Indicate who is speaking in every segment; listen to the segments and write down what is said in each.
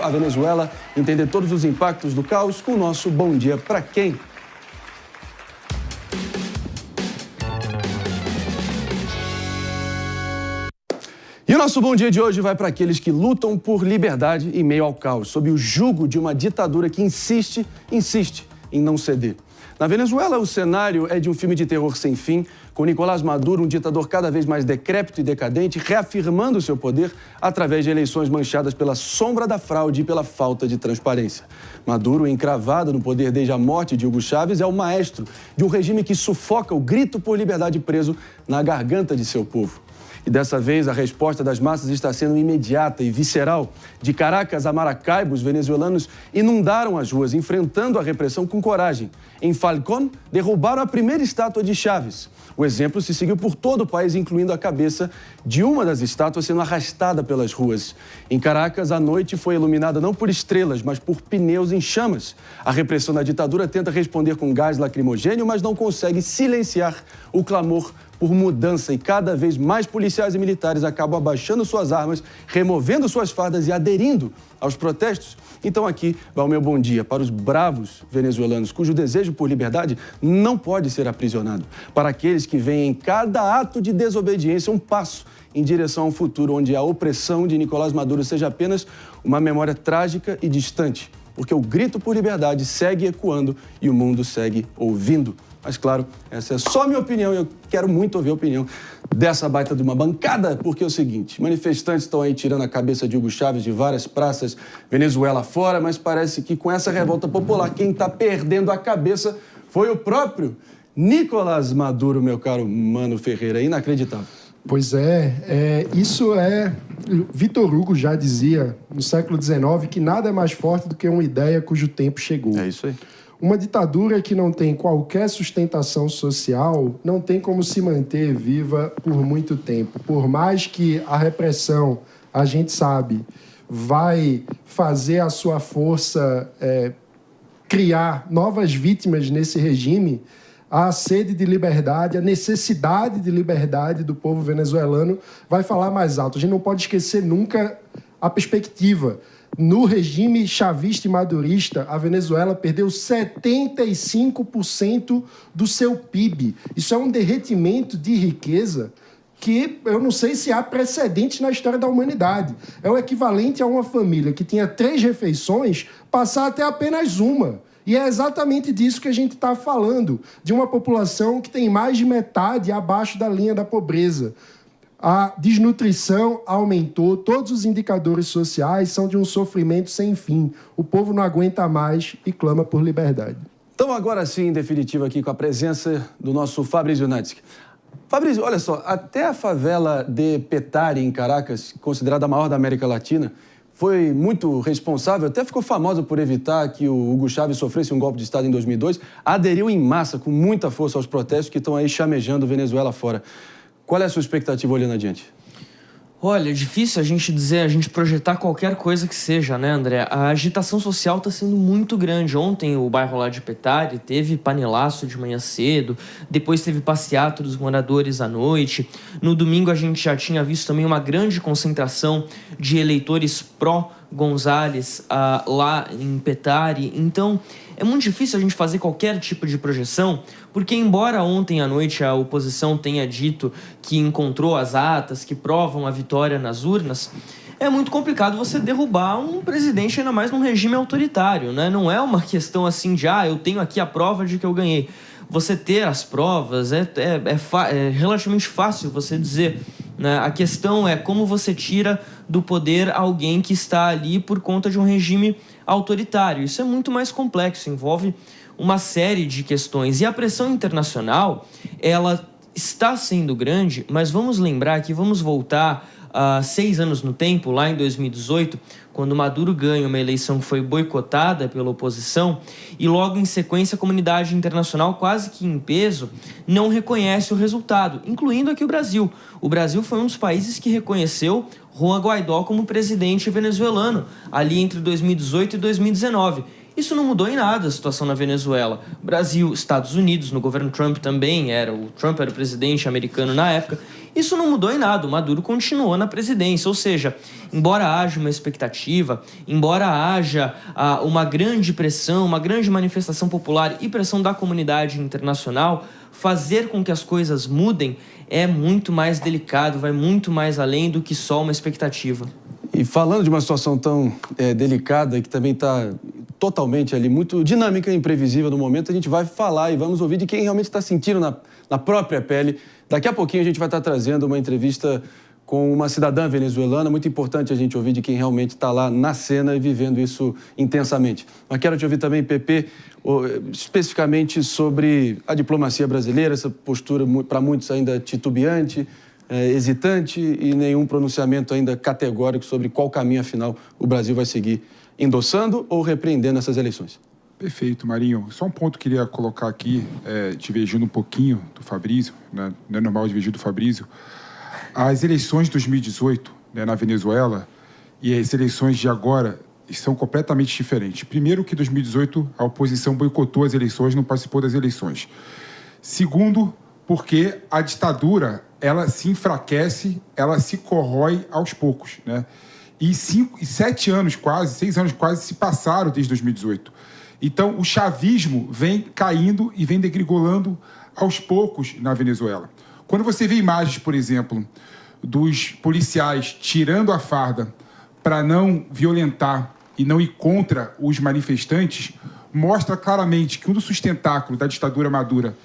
Speaker 1: a Venezuela, entender todos os impactos do caos com o nosso Bom Dia Pra Quem? E o nosso Bom Dia de hoje vai para aqueles que lutam por liberdade em meio ao caos, sob o jugo de uma ditadura que insiste em não ceder. Na Venezuela, o cenário é de um filme de terror sem fim, com Nicolás Maduro, um ditador cada vez mais decrépito e decadente, reafirmando seu poder através de eleições manchadas pela sombra da fraude e pela falta de transparência. Maduro, encravado no poder desde a morte de Hugo Chávez, é o maestro de um regime que sufoca o grito por liberdade preso na garganta de seu povo. E dessa vez a resposta das massas está sendo imediata e visceral. De Caracas a Maracaibo, os venezuelanos inundaram as ruas, enfrentando a repressão com coragem. Em Falcón, derrubaram a primeira estátua de Chávez. O exemplo se seguiu por todo o país, incluindo a cabeça de uma das estátuas sendo arrastada pelas ruas. Em Caracas, a noite foi iluminada não por estrelas, mas por pneus em chamas. A repressão da ditadura tenta responder com gás lacrimogêneo, mas não consegue silenciar o clamor por mudança, e cada vez mais policiais e militares acabam abaixando suas armas, removendo suas fardas e aderindo aos protestos. Então aqui vai o meu bom dia para os bravos venezuelanos, cujo desejo por liberdade não pode ser aprisionado. Para aqueles que veem em cada ato de desobediência um passo em direção a um futuro onde a opressão de Nicolás Maduro seja apenas uma memória trágica e distante, porque o grito por liberdade segue ecoando e o mundo segue ouvindo. Mas, claro, essa é só minha opinião e eu quero muito ouvir a opinião dessa baita de uma bancada, porque é o seguinte, manifestantes estão aí tirando a cabeça de Hugo Chávez de várias praças, Venezuela fora, mas parece que com essa revolta popular, quem está perdendo a cabeça foi o próprio Nicolás Maduro, meu caro Mano Ferreira, inacreditável.
Speaker 2: Pois isso é... Vitor Hugo já dizia, no século XIX, que nada é mais forte do que uma ideia cujo tempo chegou.
Speaker 1: É isso aí.
Speaker 2: Uma ditadura que não tem qualquer sustentação social não tem como se manter viva por muito tempo. Por mais que a repressão, a gente sabe, vai fazer a sua força criar novas vítimas nesse regime, a sede de liberdade, a necessidade de liberdade do povo venezuelano vai falar mais alto. A gente não pode esquecer nunca a perspectiva. No regime chavista e madurista, a Venezuela perdeu 75% do seu PIB. Isso é um derretimento de riqueza que eu não sei se há precedente na história da humanidade. É o equivalente a uma família que tinha 3 refeições passar até apenas uma. E é exatamente disso que a gente está falando, de uma população que tem mais de metade abaixo da linha da pobreza. A desnutrição aumentou, todos os indicadores sociais são de um sofrimento sem fim. O povo não aguenta mais e clama por liberdade.
Speaker 1: Então, agora sim, em definitivo, aqui com a presença do nosso Fabrício Natsky. Fabrício, olha só, até a favela de Petare, em Caracas, considerada a maior da América Latina, foi muito responsável, até ficou famosa por evitar que o Hugo Chávez sofresse um golpe de Estado em 2002, aderiu em massa, com muita força, aos protestos que estão aí chamejando Venezuela fora. Qual é a sua expectativa olhando adiante?
Speaker 3: Olha, é difícil a gente projetar qualquer coisa que seja, né, André? A agitação social está sendo muito grande. Ontem o bairro lá de Petare teve panelaço de manhã cedo, depois teve passeato dos moradores à noite. No domingo a gente já tinha visto também uma grande concentração de eleitores pró-González lá em Petare. Então, é muito difícil a gente fazer qualquer tipo de projeção, porque embora ontem à noite a oposição tenha dito que encontrou as atas que provam a vitória nas urnas, é muito complicado você derrubar um presidente, ainda mais num regime autoritário, né? Não é uma questão assim de, eu tenho aqui a prova de que eu ganhei. Você ter as provas é relativamente fácil você dizer, né? A questão é como você tira do poder alguém que está ali por conta de um regime autoritário. Isso é muito mais complexo, envolve uma série de questões. E a pressão internacional, ela está sendo grande, mas vamos lembrar que vamos voltar 6 anos no tempo, lá em 2018, quando Maduro ganha uma eleição que foi boicotada pela oposição, e logo em sequência a comunidade internacional, quase que em peso, não reconhece o resultado, incluindo aqui o Brasil. O Brasil foi um dos países que reconheceu Juan Guaidó como presidente venezuelano, ali entre 2018 e 2019. Isso não mudou em nada a situação na Venezuela. Brasil, Estados Unidos, no governo Trump também o Trump era o presidente americano na época, Isso não mudou em nada, o Maduro continuou na presidência, ou seja, embora haja uma expectativa, embora haja uma grande pressão, uma grande manifestação popular e pressão da comunidade internacional, fazer com que as coisas mudem é muito mais delicado, vai muito mais além do que só uma expectativa.
Speaker 1: E falando de uma situação tão delicada, que também está totalmente ali, muito dinâmica e imprevisível no momento, a gente vai falar e vamos ouvir de quem realmente está sentindo na própria pele. Daqui a pouquinho a gente vai estar trazendo uma entrevista com uma cidadã venezuelana, muito importante a gente ouvir de quem realmente está lá na cena e vivendo isso intensamente. Mas quero te ouvir também, Pepe, especificamente sobre a diplomacia brasileira, essa postura para muitos ainda titubeante, hesitante e nenhum pronunciamento ainda categórico sobre qual caminho, afinal, o Brasil vai seguir, endossando ou repreendendo essas eleições.
Speaker 4: Perfeito, Marinho. Só um ponto que eu queria colocar aqui, divergindo um pouquinho do Fabrício, né? Não é normal divergir do Fabrício. As eleições de 2018, né, na Venezuela, e as eleições de agora são completamente diferentes. Primeiro que em 2018 a oposição boicotou as eleições, não participou das eleições. Segundo, porque a ditadura, ela se enfraquece, ela se corrói aos poucos, né? E 6 anos quase se passaram desde 2018. Então, o chavismo vem caindo e vem degringolando aos poucos na Venezuela. Quando você vê imagens, por exemplo, dos policiais tirando a farda para não violentar e não ir contra os manifestantes, mostra claramente que um dos sustentáculos da ditadura Maduro,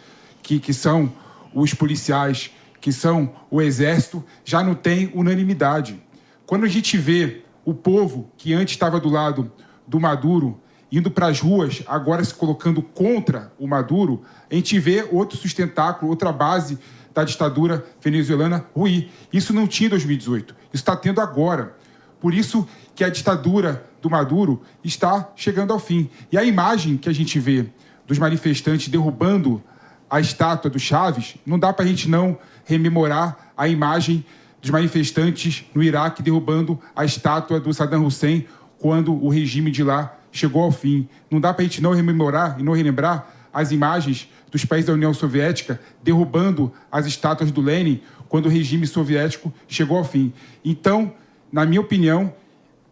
Speaker 4: que são os policiais, que são o exército, já não tem unanimidade. Quando a gente vê o povo que antes estava do lado do Maduro indo para as ruas, agora se colocando contra o Maduro, a gente vê outro sustentáculo, outra base da ditadura venezuelana ruir. Isso não tinha em 2018, isso está tendo agora. Por isso que a ditadura do Maduro está chegando ao fim. E a imagem que a gente vê dos manifestantes derrubando a estátua do Chávez, não dá para a gente não rememorar a imagem dos manifestantes no Iraque derrubando a estátua do Saddam Hussein quando o regime de lá chegou ao fim. Não dá para a gente não rememorar e não relembrar as imagens dos países da União Soviética derrubando as estátuas do Lenin quando o regime soviético chegou ao fim. Então, na minha opinião,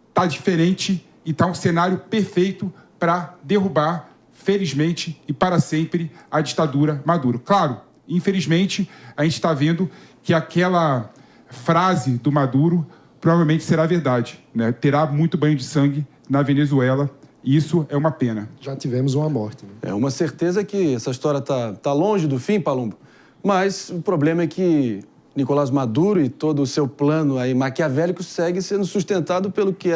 Speaker 4: está diferente e está um cenário perfeito para derrubar, felizmente e para sempre, a ditadura Maduro. Claro, infelizmente, a gente está vendo que aquela frase do Maduro provavelmente será verdade, né? Terá muito banho de sangue na Venezuela. Isso é uma pena.
Speaker 2: Já tivemos uma morte, né?
Speaker 1: É uma certeza que essa história tá longe do fim, Palumbo. Mas o problema é que Nicolás Maduro e todo o seu plano aí maquiavélico segue sendo sustentado pelo que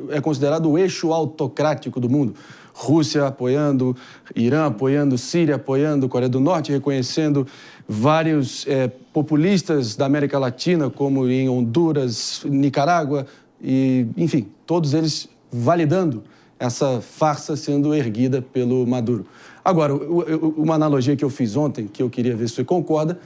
Speaker 1: é considerado o eixo autocrático do mundo. Rússia apoiando, Irã apoiando, Síria apoiando, Coreia do Norte reconhecendo, vários populistas da América Latina, como em Honduras, Nicarágua, e, enfim, todos eles validando essa farsa sendo erguida pelo Maduro. Agora, uma analogia que eu fiz ontem, que eu queria ver se você concorda,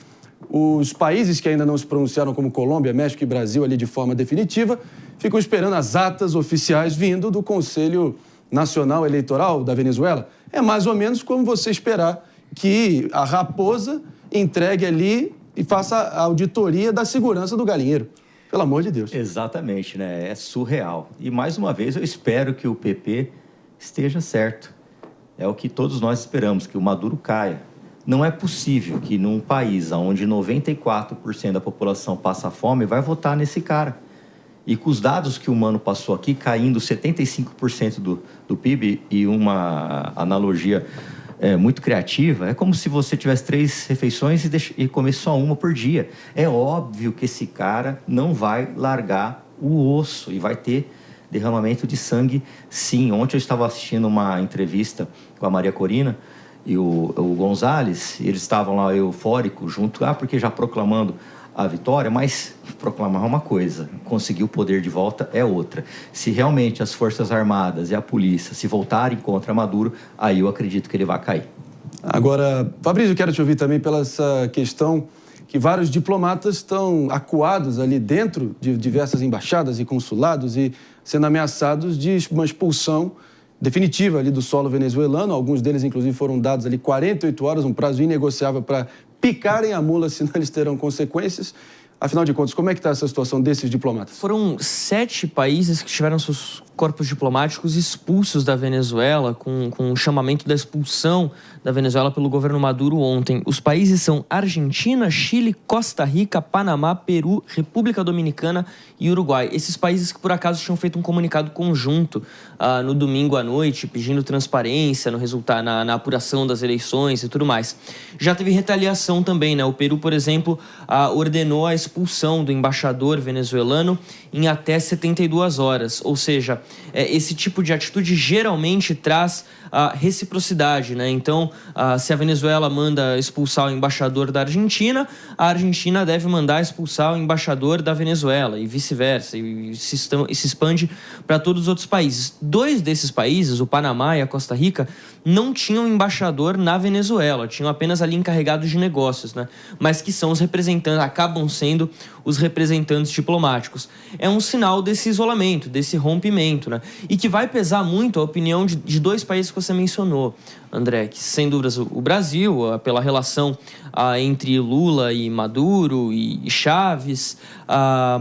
Speaker 1: os países que ainda não se pronunciaram, como Colômbia, México e Brasil, ali de forma definitiva, ficam esperando as atas oficiais vindo do Conselho Nacional Eleitoral da Venezuela. É mais ou menos como você esperar que a raposa entregue ali e faça a auditoria da segurança do galinheiro. Pelo amor de Deus.
Speaker 5: Exatamente, né? É surreal. E, mais uma vez, eu espero que o PP esteja certo. É o que todos nós esperamos, que o Maduro caia. Não é possível que num país onde 94% da população passa fome, vai votar nesse cara. E com os dados que o Mano passou aqui, caindo 75% do PIB, e uma analogia muito criativa, é como se você tivesse 3 refeições e comer só uma por dia. É óbvio que esse cara não vai largar o osso e vai ter derramamento de sangue, sim. Ontem eu estava assistindo uma entrevista com a Maria Corina e o Gonzalez, eles estavam lá eufóricos junto, porque já proclamando a vitória, mas proclamar é uma coisa, conseguir o poder de volta é outra. Se realmente as Forças Armadas e a polícia se voltarem contra Maduro, aí eu acredito que ele vai cair.
Speaker 1: Agora, Fabrício, eu quero te ouvir também pela essa questão que vários diplomatas estão acuados ali dentro de diversas embaixadas e consulados e sendo ameaçados de uma expulsão definitiva ali do solo venezuelano. Alguns deles, inclusive, foram dados ali 48 horas, um prazo inegociável para picarem a mula, senão eles terão consequências. Afinal de contas, como é que está essa situação desses diplomatas?
Speaker 3: Foram 7 países que tiveram seus corpos diplomáticos expulsos da Venezuela, com o chamamento da expulsão da Venezuela pelo governo Maduro ontem. Os países são Argentina, Chile, Costa Rica, Panamá, Peru, República Dominicana e Uruguai. Esses países que, por acaso, tinham feito um comunicado conjunto no domingo à noite, pedindo transparência no resultado, na apuração das eleições e tudo mais. Já teve retaliação também, né? O Peru, por exemplo, ordenou a expulsão do embaixador venezuelano em até 72 horas. Ou seja, esse tipo de atitude geralmente traz reciprocidade, né? Então, se a Venezuela manda expulsar o embaixador da Argentina, a Argentina deve mandar expulsar o embaixador da Venezuela e vice-versa, e se expande para todos os outros países. 2 desses países, o Panamá e a Costa Rica, não tinham embaixador na Venezuela, tinham apenas ali encarregados de negócios, né? Mas que são os representantes, acabam sendo os representantes diplomáticos. É um sinal desse isolamento, desse rompimento, né? E que vai pesar muito a opinião de 2 países que você mencionou, André, que sem dúvidas o Brasil, pela relação entre Lula e Maduro e Chaves,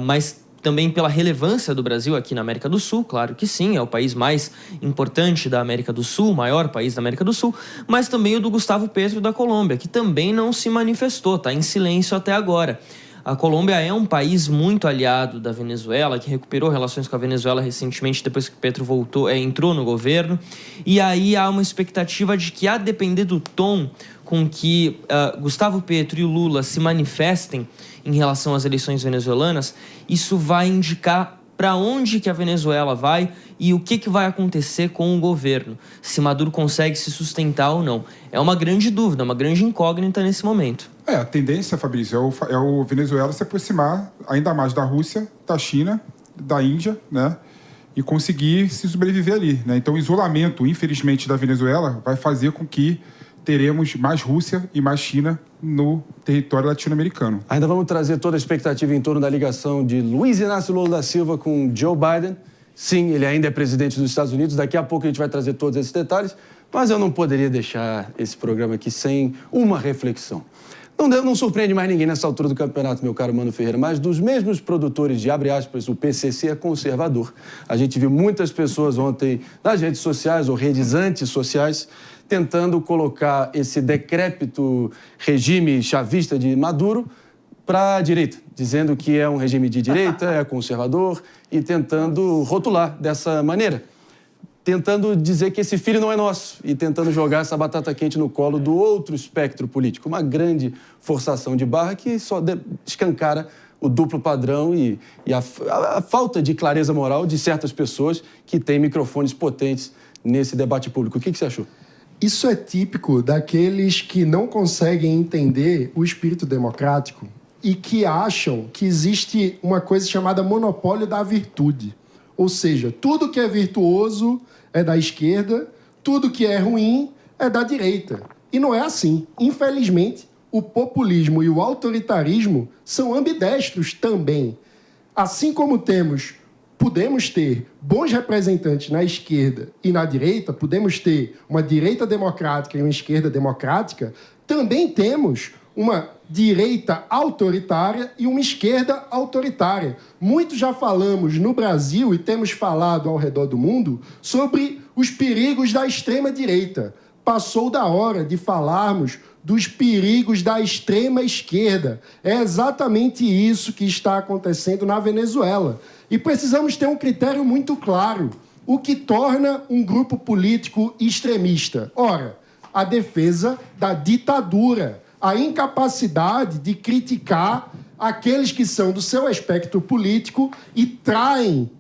Speaker 3: mas também pela relevância do Brasil aqui na América do Sul, claro que sim, é o país mais importante da América do Sul, o maior país da América do Sul, mas também o do Gustavo Petro da Colômbia, que também não se manifestou, está em silêncio até agora. A Colômbia é um país muito aliado da Venezuela, que recuperou relações com a Venezuela recentemente, depois que Petro entrou no governo. E aí há uma expectativa de que, a depender do tom com que Gustavo Petro e o Lula se manifestem em relação às eleições venezuelanas, isso vai indicar para onde que a Venezuela vai e o que vai acontecer com o governo, se Maduro consegue se sustentar ou não. É uma grande dúvida, uma grande incógnita nesse momento.
Speaker 4: A tendência, Fabrício, é o Venezuela se aproximar ainda mais da Rússia, da China, da Índia, né? E conseguir se sobreviver ali, né? Então, o isolamento, infelizmente, da Venezuela vai fazer com que teremos mais Rússia e mais China no território latino-americano.
Speaker 1: Ainda vamos trazer toda a expectativa em torno da ligação de Luiz Inácio Lula da Silva com Joe Biden. Sim, ele ainda é presidente dos Estados Unidos. Daqui a pouco a gente vai trazer todos esses detalhes. Mas eu não poderia deixar esse programa aqui sem uma reflexão. Não surpreende mais ninguém nessa altura do campeonato, meu caro Mano Ferreira, mas dos mesmos produtores de, abre aspas, o PCC é conservador. A gente viu muitas pessoas ontem nas redes sociais ou redes antissociais tentando colocar esse decrépito regime chavista de Maduro para a direita, dizendo que é um regime de direita, é conservador e tentando rotular dessa maneira. Tentando dizer que esse filho não é nosso e tentando jogar essa batata quente no colo do outro espectro político. Uma grande forçação de barra que só escancara o duplo padrão e a falta de clareza moral de certas pessoas que têm microfones potentes nesse debate público. O que você achou?
Speaker 2: Isso é típico daqueles que não conseguem entender o espírito democrático e que acham que existe uma coisa chamada monopólio da virtude. Ou seja, tudo que é virtuoso é da esquerda, tudo que é ruim é da direita. E não é assim. Infelizmente, o populismo e o autoritarismo são ambidestros também. Assim como podemos ter bons representantes na esquerda e na direita, podemos ter uma direita democrática e uma esquerda democrática, também temos uma direita autoritária e uma esquerda autoritária. Muito já falamos no Brasil e temos falado ao redor do mundo sobre os perigos da extrema-direita. Passou da hora de falarmos dos perigos da extrema-esquerda. É exatamente isso que está acontecendo na Venezuela. E precisamos ter um critério muito claro. O que torna um grupo político extremista? Ora, a defesa da ditadura, a incapacidade de criticar aqueles que são do seu espectro político e traem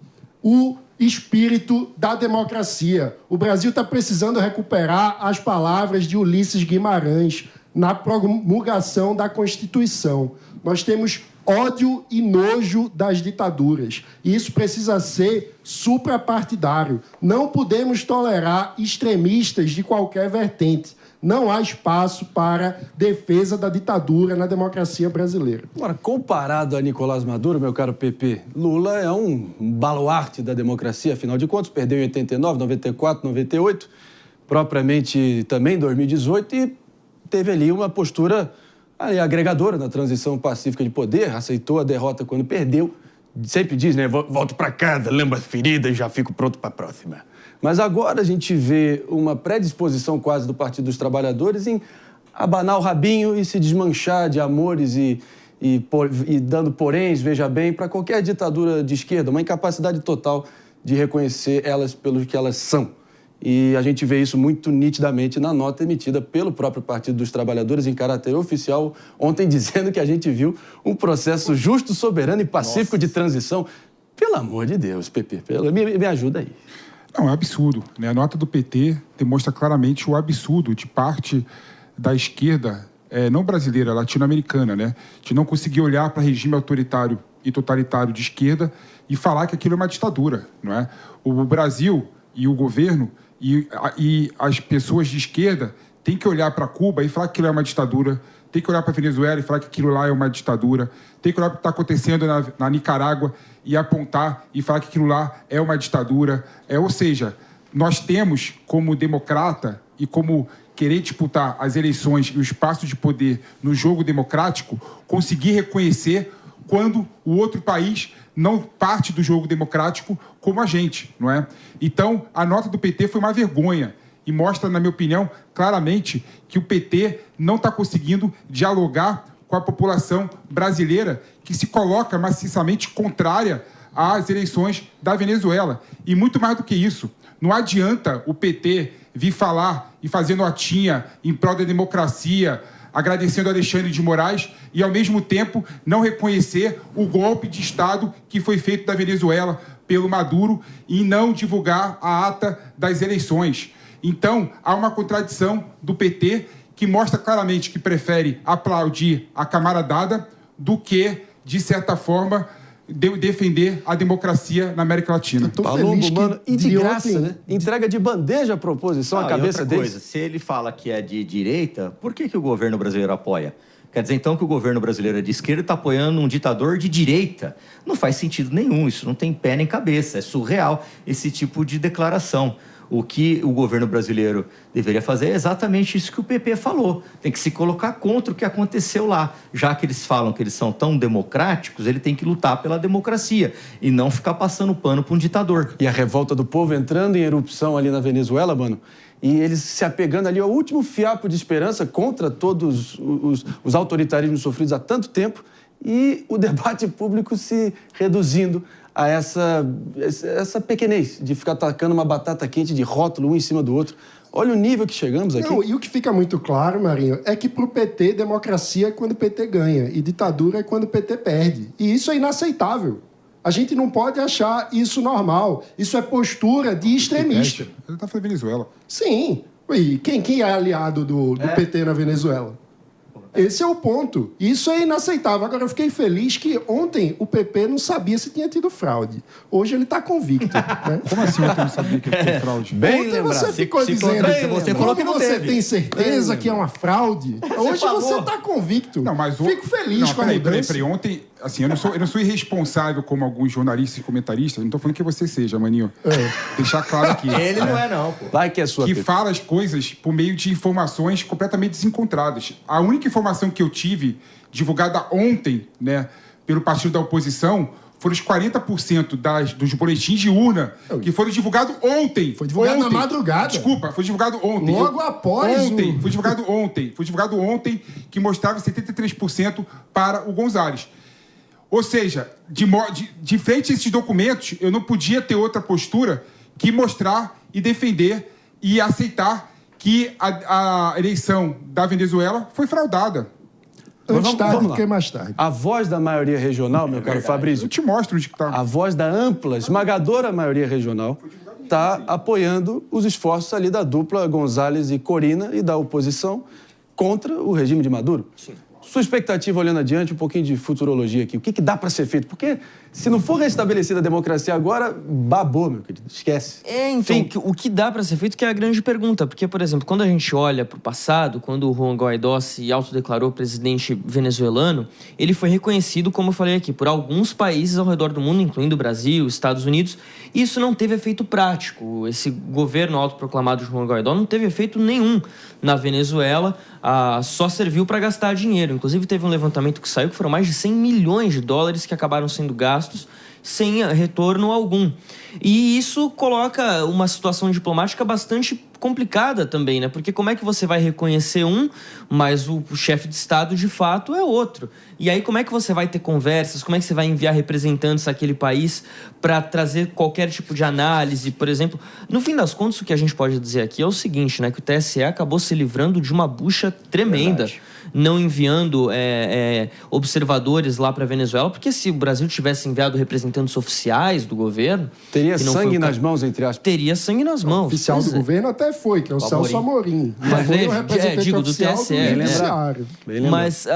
Speaker 2: o espírito da democracia. O Brasil está precisando recuperar as palavras de Ulisses Guimarães na promulgação da Constituição. Nós temos ódio e nojo das ditaduras. E isso precisa ser suprapartidário. Não podemos tolerar extremistas de qualquer vertente. Não há espaço para defesa da ditadura na democracia brasileira.
Speaker 1: Agora, comparado a Nicolás Maduro, meu caro PP, Lula é um baluarte da democracia, afinal de contas, perdeu em 89, 94, 98, propriamente também em 2018, e teve ali uma postura a agregadora na transição pacífica de poder, aceitou a derrota quando perdeu. Sempre diz, né? Volto para casa, lembro as feridas e já fico pronto para a próxima. Mas agora a gente vê uma predisposição quase do Partido dos Trabalhadores em abanar o rabinho e se desmanchar de amores e dando poréns, veja bem, para qualquer ditadura de esquerda, uma incapacidade total de reconhecer elas pelo que elas são. E a gente vê isso muito nitidamente na nota emitida pelo próprio Partido dos Trabalhadores em caráter oficial, ontem dizendo que a gente viu um processo justo, soberano e pacífico de transição. Pelo amor de Deus, PP, me ajuda aí.
Speaker 4: Não, é absurdo, né? A nota do PT demonstra claramente o absurdo de parte da esquerda, não brasileira, latino-americana, né? De não conseguir olhar para regime autoritário e totalitário de esquerda e falar que aquilo é uma ditadura, não é? O Brasil e o governo e as pessoas de esquerda têm que olhar para Cuba e falar que aquilo é uma ditadura, tem que olhar para a Venezuela e falar que aquilo lá é uma ditadura, tem que olhar para o que está acontecendo na Nicarágua e apontar e falar que aquilo lá é uma ditadura. Ou seja, nós temos, como democrata e como querer disputar as eleições e o espaço de poder no jogo democrático, conseguir reconhecer quando o outro país não parte do jogo democrático como a gente, não é? Então, a nota do PT foi uma vergonha e mostra, na minha opinião, claramente que o PT não está conseguindo dialogar com a população brasileira que se coloca maciçamente contrária às eleições da Venezuela. E muito mais do que isso, não adianta o PT vir falar e fazer notinha em prol da democracia, agradecendo a Alexandre de Moraes e, ao mesmo tempo, não reconhecer o golpe de Estado que foi feito da Venezuela pelo Maduro e não divulgar a ata das eleições. Então, há uma contradição do PT que mostra claramente que prefere aplaudir a camaradada do que, de certa forma, defender a democracia na América Latina.
Speaker 1: Palumbo, mano, e de graça, ontem, né? Entrega de bandeja a proposição à cabeça deles.
Speaker 5: Coisa, se ele fala que é de direita, por que o governo brasileiro apoia? Quer dizer, então, que o governo brasileiro é de esquerda e está apoiando um ditador de direita. Não faz sentido nenhum, isso não tem pé nem cabeça, é surreal esse tipo de declaração. O que o governo brasileiro deveria fazer é exatamente isso que o PP falou. Tem que se colocar contra o que aconteceu lá. Já que eles falam que eles são tão democráticos, ele tem que lutar pela democracia e não ficar passando pano para um ditador.
Speaker 1: E a revolta do povo entrando em erupção ali na Venezuela, mano, e eles se apegando ali ao último fiapo de esperança contra todos os autoritarismos sofridos há tanto tempo e o debate público se reduzindo a essa pequenez de ficar tacando uma batata quente de rótulo um em cima do outro. Olha o nível que chegamos aqui.
Speaker 2: Não, e o que fica muito claro, Marinho, é que para o PT, democracia é quando o PT ganha e ditadura é quando o PT perde. E isso é inaceitável. A gente não pode achar isso normal. Isso é postura de extremista.
Speaker 4: Ele está falando de Venezuela.
Speaker 2: Sim. E quem é aliado do PT na Venezuela? Esse é o ponto. Isso é inaceitável. Agora, eu fiquei feliz que ontem o PP não sabia se tinha tido fraude. Hoje ele está convicto. Né?
Speaker 4: Como assim ontem não sabia que teve fraude?
Speaker 1: Bem
Speaker 2: ontem
Speaker 1: lembrado.
Speaker 2: você ficou dizendo
Speaker 5: você falou que não
Speaker 2: você
Speaker 5: teve.
Speaker 2: tem certeza que é uma fraude. Hoje você está convicto.
Speaker 4: Não, mas
Speaker 2: fico feliz com a mudança.
Speaker 4: Peraí. Ontem, assim, eu não sou irresponsável como alguns jornalistas e comentaristas. Não estou falando que você seja, Maninho. Deixar claro aqui.
Speaker 5: Ele não é, não, pô.
Speaker 1: Vai que é sua.
Speaker 4: Que fala as coisas por meio de informações completamente desencontradas. A única informação que eu tive, divulgada ontem, né, pelo partido da oposição, foram os 40% dos boletins de urna que foram divulgados ontem.
Speaker 2: Foi divulgado na madrugada.
Speaker 4: Desculpa, foi divulgado ontem.
Speaker 2: Logo após
Speaker 4: Foi divulgado ontem. Foi divulgado ontem, que mostrava 73% para o Gonzalez. Ou seja, de frente a esses documentos, eu não podia ter outra postura que mostrar e defender e aceitar que a eleição da Venezuela foi fraudada.
Speaker 2: Antes tarde do que mais tarde.
Speaker 1: A voz da maioria regional, meu caro Fabrício,
Speaker 4: Eu te mostro onde está.
Speaker 1: a voz da ampla, esmagadora maioria regional está apoiando os esforços ali da dupla Gonzalez e Corina e da oposição contra o regime de Maduro. Sim. Sua expectativa olhando adiante, um pouquinho de futurologia aqui. O que dá para ser feito? Porque Se não for restabelecida a democracia agora, babou, meu querido. Esquece.
Speaker 3: Então, o que dá para ser feito que é a grande pergunta. Porque, por exemplo, quando a gente olha para o passado, quando o Juan Guaidó se autodeclarou presidente venezuelano, ele foi reconhecido, como eu falei aqui, por alguns países ao redor do mundo, incluindo o Brasil, Estados Unidos, e isso não teve efeito prático. Esse governo autoproclamado de Juan Guaidó não teve efeito nenhum na Venezuela, só serviu para gastar dinheiro. Inclusive, teve um levantamento que saiu que foram mais de 100 milhões de dólares que acabaram sendo gastos sem retorno algum. E isso coloca uma situação diplomática bastante complicada também, né? Porque como é que você vai reconhecer um, mas o chefe de Estado, de fato, é outro? E aí como é que você vai ter conversas? Como é que você vai enviar representantes àquele país para trazer qualquer tipo de análise? Por exemplo, no fim das contas, o que a gente pode dizer aqui é o seguinte, né? Que o TSE acabou se livrando de uma bucha tremenda. Verdade. Não enviando observadores lá para a Venezuela, porque se o Brasil tivesse enviado representantes oficiais do governo...
Speaker 1: Teria sangue nas mãos, entre aspas.
Speaker 3: Teria sangue nas mãos.
Speaker 2: O oficial do governo até foi, que é o Celso Amorim.
Speaker 3: Mas
Speaker 2: foi o representante
Speaker 3: do
Speaker 2: oficial
Speaker 3: TSE.
Speaker 2: Do judiciário.
Speaker 3: Mas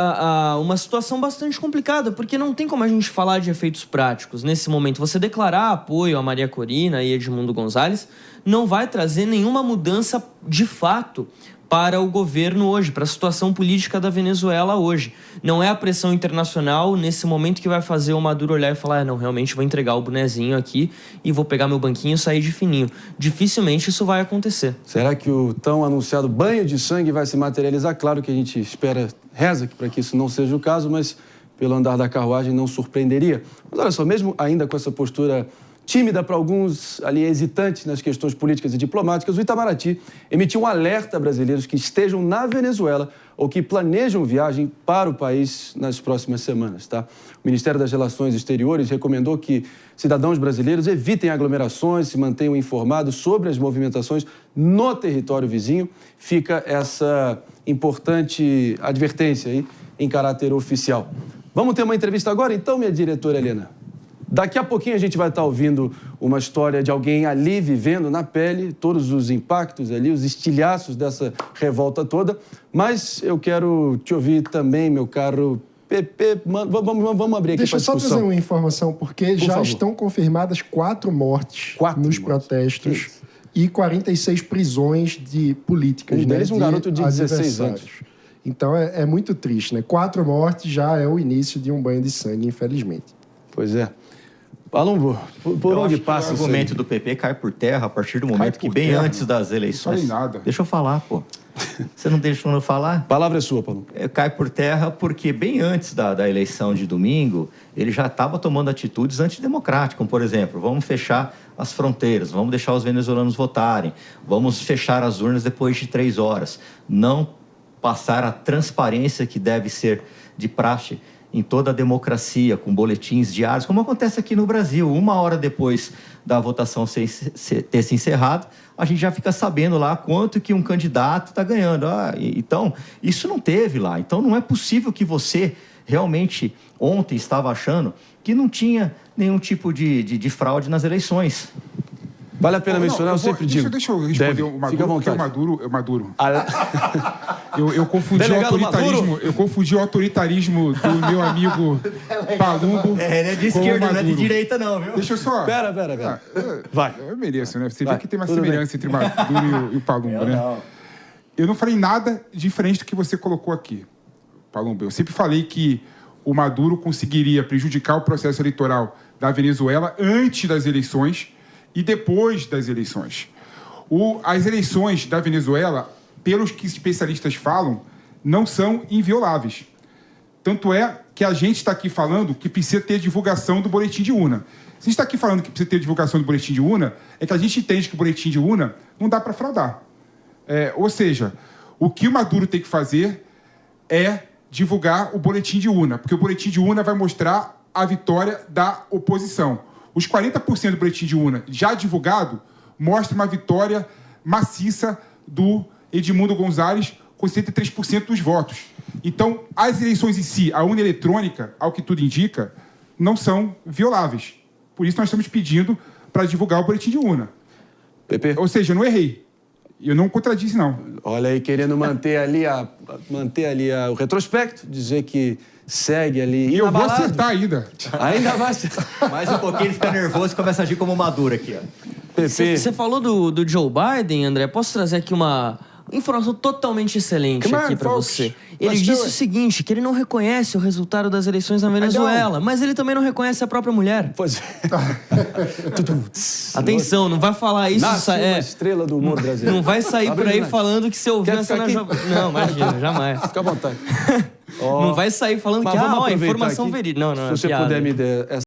Speaker 3: uma situação bastante complicada, porque não tem como a gente falar de efeitos práticos nesse momento. Você declarar apoio a Maria Corina e Edmundo Gonzalez não vai trazer nenhuma mudança de fato para o governo hoje, para a situação política da Venezuela hoje. Não é a pressão internacional nesse momento que vai fazer o Maduro olhar e falar não, realmente vou entregar o bonezinho aqui e vou pegar meu banquinho e sair de fininho. Dificilmente isso vai acontecer.
Speaker 1: Será que o tão anunciado banho de sangue vai se materializar? Claro que a gente espera, reza para que isso não seja o caso, mas pelo andar da carruagem não surpreenderia. Mas olha só, mesmo ainda com essa postura tímida para alguns ali hesitantes nas questões políticas e diplomáticas, o Itamaraty emitiu um alerta a brasileiros que estejam na Venezuela ou que planejam viagem para o país nas próximas semanas, tá? O Ministério das Relações Exteriores recomendou que cidadãos brasileiros evitem aglomerações, se mantenham informados sobre as movimentações no território vizinho. Fica essa importante advertência aí em caráter oficial. Vamos ter uma entrevista agora, então, minha diretora Helena? Daqui a pouquinho a gente vai estar ouvindo uma história de alguém ali vivendo na pele, todos os impactos ali, os estilhaços dessa revolta toda. Mas eu quero te ouvir também, meu caro Pepe. Vamos abrir aqui para a discussão.
Speaker 2: Deixa eu só trazer uma informação, porque
Speaker 1: Por
Speaker 2: já
Speaker 1: favor.
Speaker 2: estão confirmadas 4 mortes nos protestos e 46 prisões de políticas.
Speaker 1: Um deles, um garoto de 16 anos.
Speaker 2: Então é muito triste, né? 4 mortes já é o início de um banho de sangue, infelizmente.
Speaker 1: Pois é. Palumbo, por onde passa
Speaker 5: o argumento do PP cai por terra a partir do momento que, bem antes das eleições...
Speaker 4: Não falei nada.
Speaker 5: Deixa eu falar, pô. Você não deixou eu falar?
Speaker 1: A palavra é sua, Palumbo.
Speaker 5: Cai por terra porque, bem antes da eleição de domingo, ele já estava tomando atitudes antidemocráticas, como, por exemplo, vamos fechar as fronteiras, vamos deixar os venezuelanos votarem, vamos fechar as urnas depois de 3 horas, não passar a transparência que deve ser de praxe em toda a democracia, com boletins diários, como acontece aqui no Brasil. 1 hora depois da votação ter se encerrado, a gente já fica sabendo lá quanto que um candidato está ganhando. Então, isso não teve lá. Então, não é possível que você realmente ontem estava achando que não tinha nenhum tipo de fraude nas eleições.
Speaker 1: Vale a pena mencionar, eu sempre digo.
Speaker 4: Deixa eu responder o Maduro,
Speaker 1: Fica à vontade.
Speaker 4: porque o Maduro... Eu confundi o autoritarismo. Eu confundi o autoritarismo do meu amigo Palumbo.
Speaker 5: Ele é de esquerda, não é de direita, não, viu?
Speaker 4: Deixa eu só.
Speaker 1: Pera. Vai.
Speaker 4: Eu mereço, né? Você vê
Speaker 1: Vai.
Speaker 4: que tem uma
Speaker 1: Tudo
Speaker 4: semelhança entre o Maduro e o Palumbo, né?
Speaker 5: Não.
Speaker 4: Eu não falei nada diferente do que você colocou aqui, Palumbo. Eu sempre falei que o Maduro conseguiria prejudicar o processo eleitoral da Venezuela antes das eleições e depois das eleições. As eleições da Venezuela, pelos que especialistas falam, não são invioláveis. Tanto é que a gente está aqui falando que precisa ter divulgação do boletim de urna. Se a gente está aqui falando que precisa ter divulgação do boletim de urna, é que a gente entende que o boletim de urna não dá para fraudar. Ou seja, o que o Maduro tem que fazer é divulgar o boletim de urna, porque o boletim de urna vai mostrar a vitória da oposição. Os 40% do boletim de urna já divulgado mostra uma vitória maciça do Edmundo Gonzalez com 73% dos votos. Então, as eleições em si, a urna eletrônica, ao que tudo indica, não são violáveis. Por isso, nós estamos pedindo para divulgar o boletim de urna.
Speaker 1: Pepe.
Speaker 4: Ou seja, eu não errei. Eu não contradisse, não.
Speaker 1: Olha aí, querendo manter ali o retrospecto, dizer que segue ali.
Speaker 4: E eu vou
Speaker 1: inabalado.
Speaker 4: acertar ainda.
Speaker 1: Ainda vai acertar.
Speaker 5: Mais um pouquinho ele fica nervoso e começa a agir como Maduro aqui, ó.
Speaker 1: PP.
Speaker 3: Você falou do Joe Biden, André. Posso trazer aqui uma informação totalmente excelente
Speaker 2: Come on,
Speaker 3: aqui pra
Speaker 2: folks.
Speaker 3: você. Ele
Speaker 2: Let's do
Speaker 3: disse o
Speaker 2: it.
Speaker 3: seguinte, que ele não reconhece o resultado das eleições na Venezuela, mas ele também não reconhece a própria mulher.
Speaker 1: Pois é. Tudo.
Speaker 3: Atenção, não vai falar isso.
Speaker 1: Nasce uma estrela do humor brasileiro.
Speaker 3: Não vai sair por aí
Speaker 1: Abre
Speaker 3: falando que você ouviu
Speaker 1: Quer
Speaker 3: essa
Speaker 1: ficar
Speaker 3: na
Speaker 1: aqui?
Speaker 3: Jovem. Não, imagina, jamais.
Speaker 1: Fica à vontade.
Speaker 3: Não vai sair falando
Speaker 1: Mas
Speaker 3: que
Speaker 1: vamos
Speaker 3: ó,
Speaker 1: aproveitar
Speaker 3: informação
Speaker 1: aqui.
Speaker 3: verídica. Não,
Speaker 1: Se
Speaker 3: é
Speaker 1: você
Speaker 3: piada.
Speaker 1: puder me dar essa